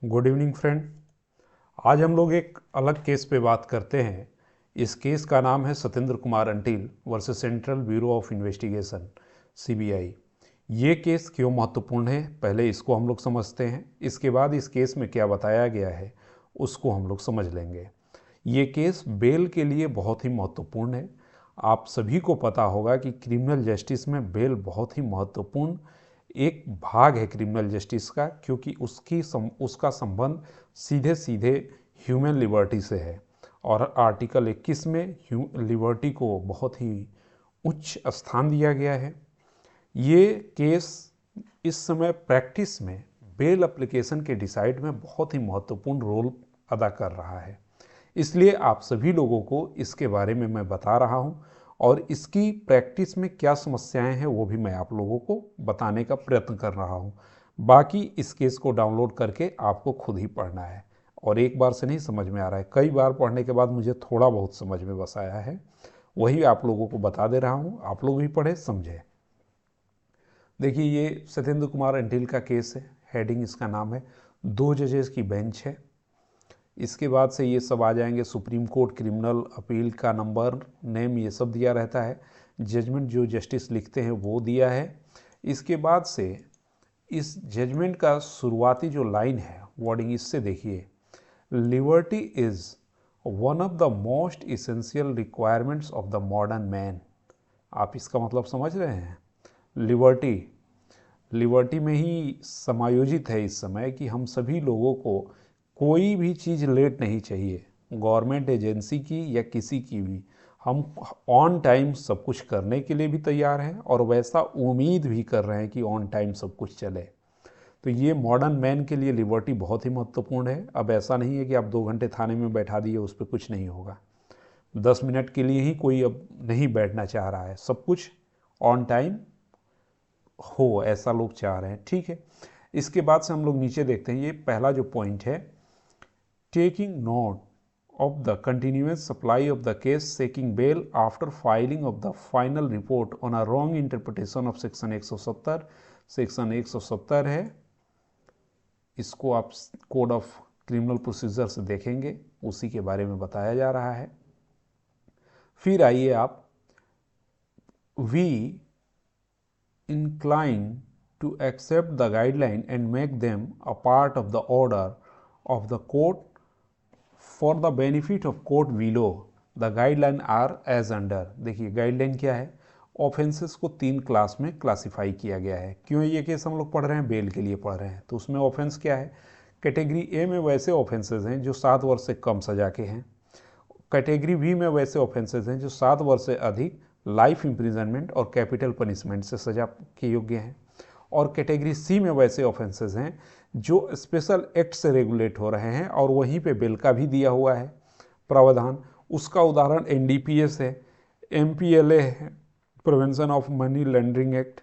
Good evening friend. आज हम लोग एक अलग केस पे बात करते हैं। इस केस का नाम है Satyendra Kumar until versus central bureau of investigation CBI. ये केस क्यों महत्वपूर्ण है, पहले इसको हम लोग समझते हैं। इसके बाद इस केस में क्या बताया गया है उसको हम लोग समझ लेंगे। ये केस बेल के लिए बहुत ही महत्वपूर्ण है। आप सभी को पता होगा कि क्रिमिनल जस्टिस में बेल बहुत ही महत्वपूर्ण एक भाग है क्रिमिनल जस्टिस का, क्योंकि उसका संबंध सीधे सीधे ह्यूमन लिबर्टी से है। और आर्टिकल 21 में लिबर्टी को बहुत ही उच्च स्थान दिया गया है। ये केस इस समय प्रैक्टिस में बेल एप्लीकेशन के डिसाइड में बहुत ही महत्वपूर्ण रोल अदा कर रहा है। इसलिए आप सभी लोगों को इसके बारे में मैं बता रहा हूं और इसकी प्रैक्टिस में क्या समस्याएं हैं वो भी मैं आप लोगों को बताने का प्रयत्न कर रहा हूं। बाकी इस केस को डाउनलोड करके आपको खुद ही पढ़ना है और एक बार से नहीं समझ में आ रहा है, कई बार पढ़ने के बाद मुझे थोड़ा बहुत समझ में बस आया है, वही आप लोगों को बता दे रहा हूं। आप लोग भी पढ़े समझे। देखिए, ये सत्येंद्र कुमार अंटिल का केस है। हेडिंग इसका नाम है 2 जजेस की बेंच है। इसके बाद से ये सब आ जाएंगे सुप्रीम कोर्ट, क्रिमिनल अपील का नंबर, नेम, ये सब दिया रहता है। जजमेंट जो जस्टिस लिखते हैं वो दिया है। इसके बाद से इस जजमेंट का शुरुआती जो लाइन है, वर्डिंग इससे देखिए, liberty is one of the most essential requirements of the modern man. आप इसका मतलब समझ रहे हैं। लिबर्टी लिबर्टी में ही समायोजित है इस समय कि हम सभी लोगों को कोई भी चीज़ लेट नहीं चाहिए, गवर्नमेंट एजेंसी की या किसी की भी। हम ऑन टाइम सब कुछ करने के लिए भी तैयार हैं और वैसा उम्मीद भी कर रहे हैं कि ऑन टाइम सब कुछ चले। तो ये मॉडर्न मैन के लिए लिबर्टी बहुत ही महत्वपूर्ण है। अब ऐसा नहीं है कि आप 2 घंटे थाने में बैठा दिए उस पर कुछ नहीं होगा। 10 मिनट के लिए ही कोई अब नहीं बैठना चाह रहा है, सब कुछ ऑन टाइम हो ऐसा लोग चाह रहे हैं। ठीक है, इसके बाद से हम लोग नीचे देखते हैं। ये पहला जो पॉइंट है, taking note of the continuous supply of the case seeking bail after filing of the final report on a wrong interpretation of section 170। Section 170 है, इसको आप कोड ऑफ क्रिमिनल प्रोसीजर से देखेंगे, उसी के बारे में बताया जा रहा है। फिर आइए आप, we inclined to accept the guideline and make them a part of the order of the court for the benefit of court below the guideline are as under। देखिए गाइडलाइन क्या है, ऑफेंसेस को 3 क्लास में classify किया गया है। क्यों ये केस हम लोग पढ़ रहे हैं, बेल के लिए पढ़ रहे हैं, तो उसमें ऑफेंस क्या है। कैटेगरी ए में वैसे ऑफेंसेस हैं जो 7 वर्ष से कम सजा के हैं। कैटेगरी बी में वैसे ऑफेंसेस हैं जो 7 वर्ष से अधिक लाइफ इम्प्रिजनमेंट और कैपिटल पनिशमेंट से सजा के योग्य हैं। और कैटेगरी सी में वैसे ऑफेंसेस हैं जो स्पेशल एक्ट से रेगुलेट हो रहे हैं और वहीं पे बेल का भी दिया हुआ है प्रावधान। उसका उदाहरण एनडीपीएस है, एमपीएलए है, prevention of money laundering act,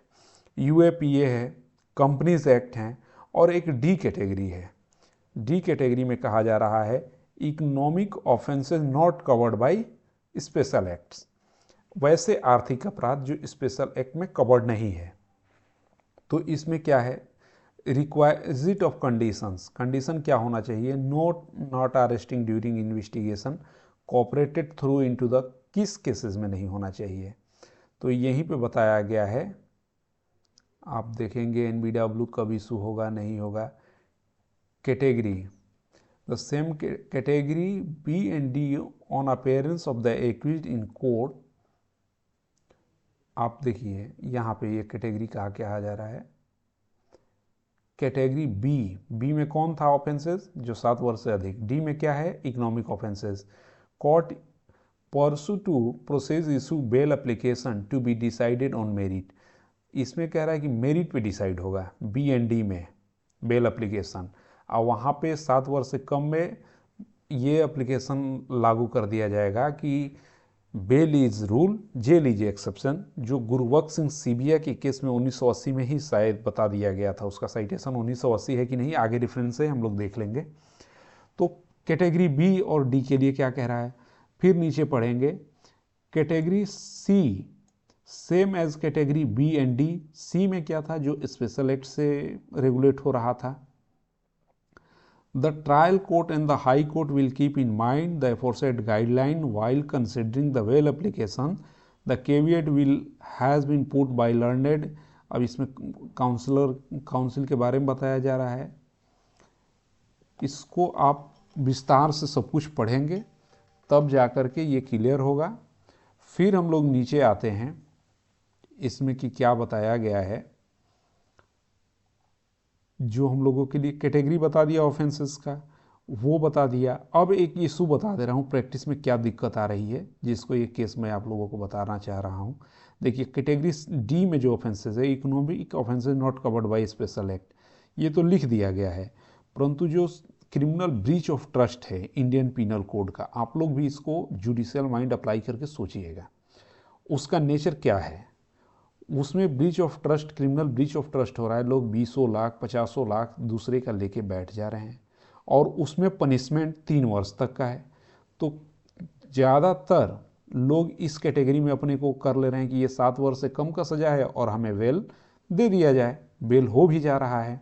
UAPA है, कंपनीज एक्ट हैं, और एक डी कैटेगरी है। डी कैटेगरी में कहा जा रहा है economic offences not covered by special acts, वैसे आर्थिक अपराध जो स्पेशल एक्ट में कवर्ड नहीं है। तो इसमें क्या है, रिक्वायजिट ऑफ कंडीशंस, कंडीशन क्या होना चाहिए, not arresting during investigation, cooperated through into the, किस केसेस में नहीं होना चाहिए। तो यहीं पे बताया गया है, आप देखेंगे एनबीडब्ल्यू कब इशू होगा नहीं होगा। Category, the same category B and D on appearance of the accused in court. आप देखिए यहाँ पे ये कैटेगरी कहा जा रहा है, कैटेगरी बी, बी में कौन था ऑफेंसेस जो 7 वर्ष से अधिक, डी में क्या है economic offences. Court pursue to process issue bail application to be decided on merit, इसमें कह रहा है कि मेरिट पे डिसाइड होगा बी एंड डी में बेल एप्लीकेशन, और वहाँ पे 7 वर्ष से कम में ये एप्लीकेशन लागू कर दिया जाएगा कि bail is rule, jail is exception. जो गुरबख्श सिंह सीबिया के केस में 1980 में ही शायद बता दिया गया था, उसका साइटेशन 1980 है कि नहीं आगे रेफरेंस है हम लोग देख लेंगे। तो कैटेगरी बी और डी के लिए क्या कह रहा है, फिर नीचे पढ़ेंगे। Category C same as category B and D, C में क्या था जो स्पेशल एक्ट से रेगुलेट हो रहा था। The trial court and the high court will keep in mind the aforesaid guideline while considering the bail application. The caveat will has been put by learned. अब इसमें काउंसिल के बारे में बताया जा रहा है। इसको आप विस्तार से सब कुछ पढ़ेंगे तब जाकर के ये क्लियर होगा। फिर हम लोग नीचे आते हैं इसमें कि क्या बताया गया है। जो हम लोगों के लिए कैटेगरी बता दिया ऑफेंसेस का, वो बता दिया। अब एक इशू बता दे रहा हूँ प्रैक्टिस में क्या दिक्कत आ रही है, जिसको ये केस मैं आप लोगों को बताना चाह रहा हूँ। देखिए कैटेगरी डी में जो ऑफेंसेस है, economic offences not covered by special act, ये तो लिख दिया गया है। परंतु जो क्रिमिनल ब्रीच ऑफ ट्रस्ट है इंडियन पीनल कोड का, आप लोग भी इसको जुडिशियल माइंड अप्लाई करके सोचिएगा उसका नेचर क्या है। उसमें breach of trust, criminal breach of trust हो रहा है, लोग 20 लाख 50 लाख दूसरे का लेके बैठ जा रहे हैं और उसमें पनिशमेंट 3 वर्ष तक का है। तो ज़्यादातर लोग इस कैटेगरी में अपने को कर ले रहे हैं कि ये 7 वर्ष से कम का सज़ा है और हमें बेल दे दिया जाए, बेल हो भी जा रहा है।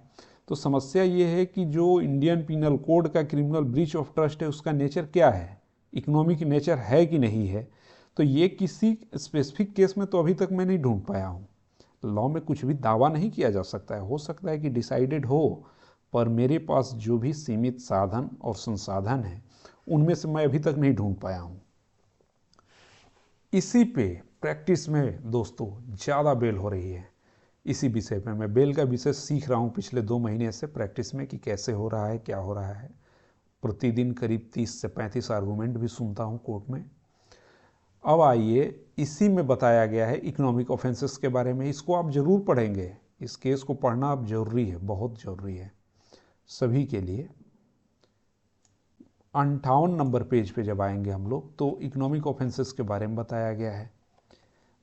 तो समस्या ये है कि जो इंडियन पीनल कोड का क्रिमिनल ब्रीच ऑफ ट्रस्ट है उसका नेचर क्या है, इकोनॉमिक नेचर है कि नहीं है। तो ये किसी स्पेसिफिक केस में तो अभी तक मैं नहीं ढूंढ पाया हूँ। लॉ में कुछ भी दावा नहीं किया जा सकता है, हो सकता है कि डिसाइडेड हो, पर मेरे पास जो भी सीमित साधन और संसाधन हैं उनमें से मैं अभी तक नहीं ढूंढ पाया हूँ। इसी पे प्रैक्टिस में दोस्तों ज़्यादा बेल हो रही है। इसी विषय पे मैं बेल का विषय सीख रहा हूँ पिछले 2 महीने से प्रैक्टिस में कि कैसे हो रहा है, क्या हो रहा है। प्रतिदिन करीब 30 से 35 आर्गूमेंट भी सुनता हूँ कोर्ट में। अब आइए, इसी में बताया गया है इकोनॉमिक ऑफेंसेस के बारे में। इसको आप ज़रूर पढ़ेंगे, इस केस को पढ़ना अब जरूरी है, बहुत ज़रूरी है सभी के लिए। 58 नंबर पेज पे जब आएंगे हम लोग तो इकोनॉमिक ऑफेंसेस के बारे में बताया गया है।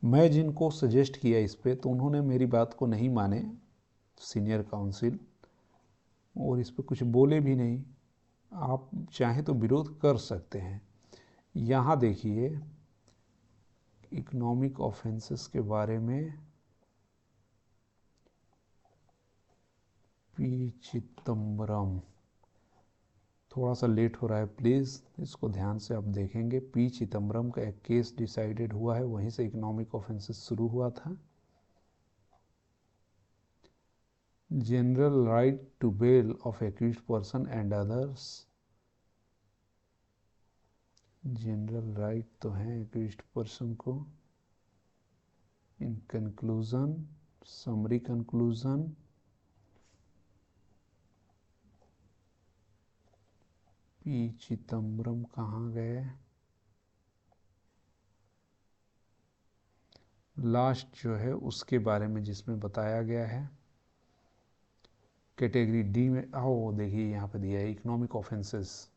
मैं जिनको सजेस्ट किया इस पे तो उन्होंने मेरी बात को नहीं माने, सीनियर काउंसिल, और इस पे कुछ बोले भी नहीं। आप चाहें तो विरोध कर सकते हैं। यहाँ देखिए इकोनॉमिक ऑफेंसेस के बारे में पी चिदम्बरम, थोड़ा सा लेट हो रहा है, प्लीज़ इसको ध्यान से आप देखेंगे। पी चिदम्बरम का एक केस डिसाइडेड हुआ है, वहीं से इकोनॉमिक ऑफेंसेस शुरू हुआ था। General right to bail of accused person and others, general right तो है एक्यूज्ड पर्सन को। In conclusion, summary conclusion, P Chidambaram कहाँ गए, लास्ट जो है उसके बारे में जिसमें बताया गया है कैटेगरी डी में। आओ देखिए यहाँ पे दिया है इकोनॉमिक ऑफेंसेस।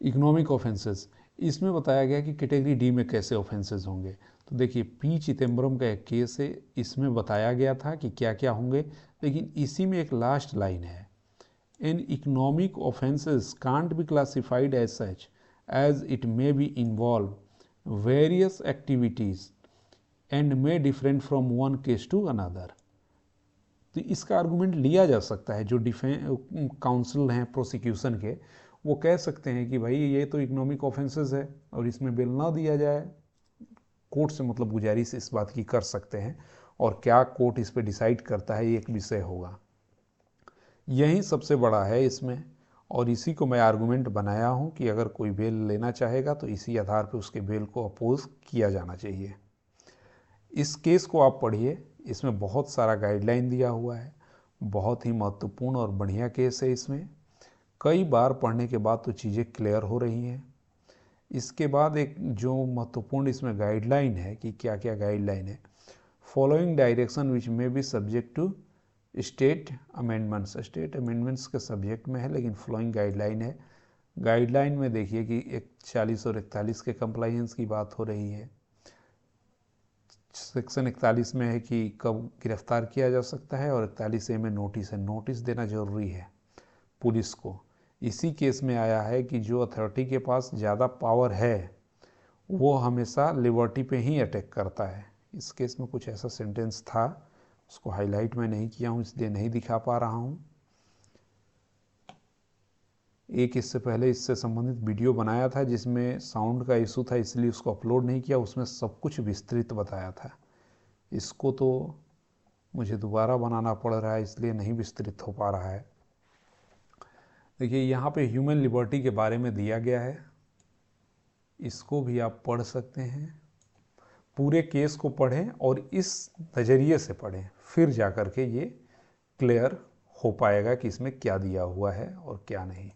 इकोनॉमिक ऑफेंसेस इसमें बताया गया कि कैटेगरी डी में कैसे ऑफेंसेस होंगे। तो देखिए पी चिदम्बरम का एक केस है, इसमें बताया गया था कि क्या क्या होंगे, लेकिन इसी में एक लास्ट लाइन है, an economic offences can't be classified as such as it may be involve various activities and may different from one case to another. तो इसका आर्गूमेंट लिया जा सकता है, जो काउंसिल हैं प्रोसिक्यूशन के, वो कह सकते हैं कि भाई ये तो इकोनॉमिक ऑफेंसेस है और इसमें बेल ना दिया जाए। कोर्ट से मतलब गुजारिश इस बात की कर सकते हैं, और क्या कोर्ट इस पर डिसाइड करता है ये एक विषय होगा। यही सबसे बड़ा है इसमें, और इसी को मैं आर्गूमेंट बनाया हूँ कि अगर कोई बेल लेना चाहेगा तो इसी आधार पर उसके बेल को अपोज किया जाना चाहिए। इस केस को आप पढ़िए, इसमें बहुत सारा गाइडलाइन दिया हुआ है, बहुत ही महत्वपूर्ण और बढ़िया केस है। इसमें कई बार पढ़ने के बाद तो चीज़ें क्लियर हो रही हैं। इसके बाद एक जो महत्वपूर्ण इसमें गाइडलाइन है कि क्या क्या गाइडलाइन है, following direction which may be subject to state amendments, state amendments के सब्जेक्ट में है लेकिन फॉलोइंग गाइडलाइन है। गाइडलाइन में देखिए कि 41 और 41 के कंप्लायंस की बात हो रही है। सेक्शन 41 में है कि कब गिरफ्तार किया जा सकता है, और 41A में नोटिस है, नोटिस देना जरूरी है पुलिस को। इसी केस में आया है कि जो अथॉरिटी के पास ज़्यादा पावर है वो हमेशा लिबर्टी पे ही अटैक करता है। इस केस में कुछ ऐसा सेंटेंस था, उसको हाईलाइट मैं नहीं किया हूँ इसलिए नहीं दिखा पा रहा हूँ। एक इससे पहले इससे संबंधित वीडियो बनाया था जिसमें साउंड का इशू था, इसलिए उसको अपलोड नहीं किया। उसमें सब कुछ विस्तृत बताया था। इसको तो मुझे दोबारा बनाना पड़ रहा है, इसलिए नहीं विस्तृत हो पा रहा है। देखिए यहाँ पे ह्यूमन लिबर्टी के बारे में दिया गया है, इसको भी आप पढ़ सकते हैं। पूरे केस को पढ़ें और इस नज़रिए से पढ़ें, फिर जा कर के ये क्लियर हो पाएगा कि इसमें क्या दिया हुआ है और क्या नहीं।